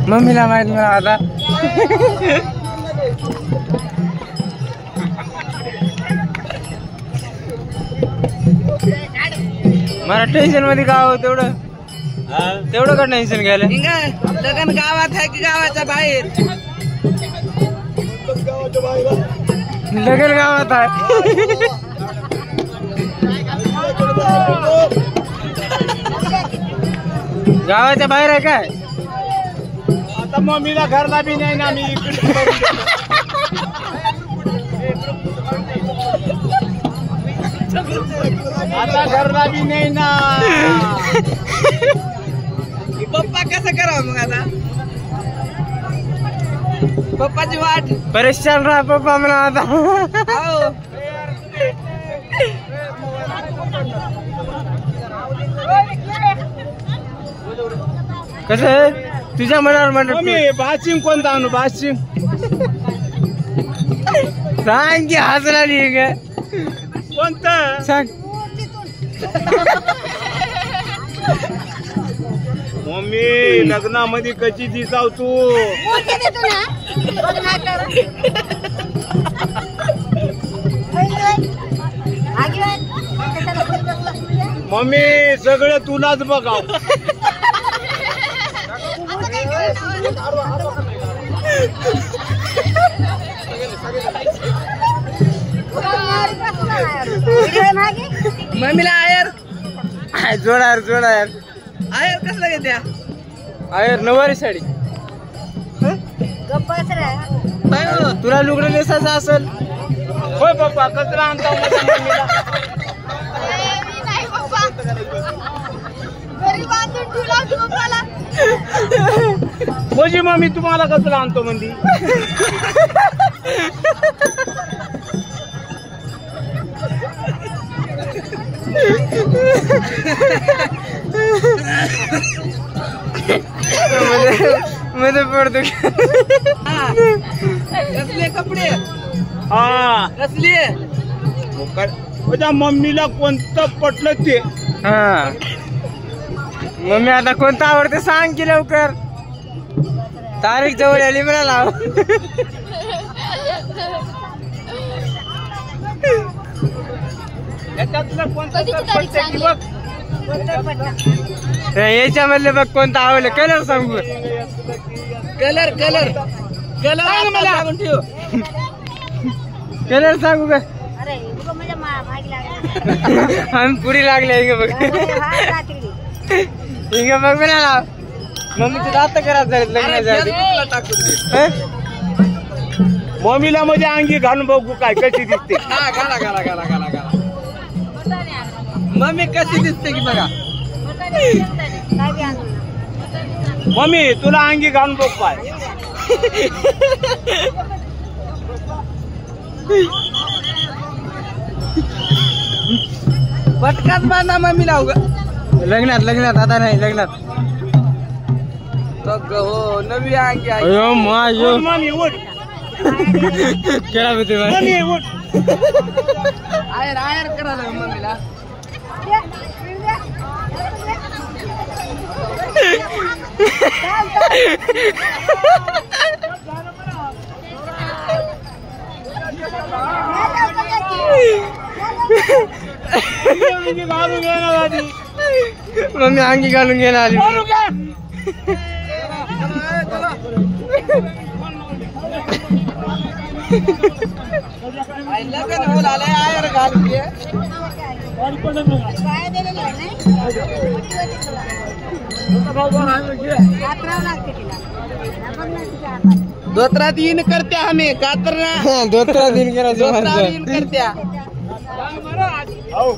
मम्मीला माहित मला आता मला टेन्शन मध्ये गाव तेवढं का टेन्शन घ्यायला लग्न गावात आहे की गावाच्या बाहेर लगेच गावात आहे गावाच्या बाहेर आहे काय आता मम्मीला घरला बी नाही ना मी आता घरला बी नाही ना पप्पा कसं करावं मग आता पप्पाची वाट परेशान राहा पप्पा म्हणा आता हो कसं आहे तुझ्या मनावर म्हणत मम्मी बाशिंग कोणता आणू बाशिंग सांग की हसला नाही का कोणतं सांग मम्मी लग्नामध्ये कशी दिसाव तू मम्मी सगळं तुलाच बघाव मम्मीला आयर जोडार जोडार आयर कसलं घेत्या अयर नऊवारी साडी तुला लुगडं नेसायचं असेल होय पप्पा कचरा आणता मम्मीला म्हणजे मम्मी तुम्हाला कचरा आणतो म्हणजे मध्ये पडतो कसले कपडे हा कसले माझ्या मम्मीला कोणतं पटलं ते हा मम्मी आता कोणतं आवडतं सांग की लवकर तारीख जवळ आली मला लाव याच्यातलं कोणतं पटतं की बघ याच्यामधले बघ कोणतं आवडलं कलर सांगू कलर कलर कलर मला सांगून ठेव कलर सांगू का आम्ही पुरी लागले हिंग बघ हिंग बघ मला लाव मम्मीचे दात करा लग्नाच्या मम्मीला म्हणजे अंगी घालून बघू काय कशी दिसते हा घाला घाला घाला घाला घाला मम्मी कशी दिसते की बघा मम्मी तुला अंगी घालून बघ पाय पटकाच बांधा मम्मी लाव लग्नात लग्नात आता नाही लग्नात हो नवी अंगी आहे अयो मायो मम्मी उठ केळा होते मम्मी उठ आयर आयर करायला मम्मीला घालून घेणार आधी मम्मी अंगी घालून घ्यायला आली लग्न होल आलंय आयर घालून धोत्रात इन करत्या आम्ही कातर धोत्रा दिन धोत्रात इन करत्या भाऊ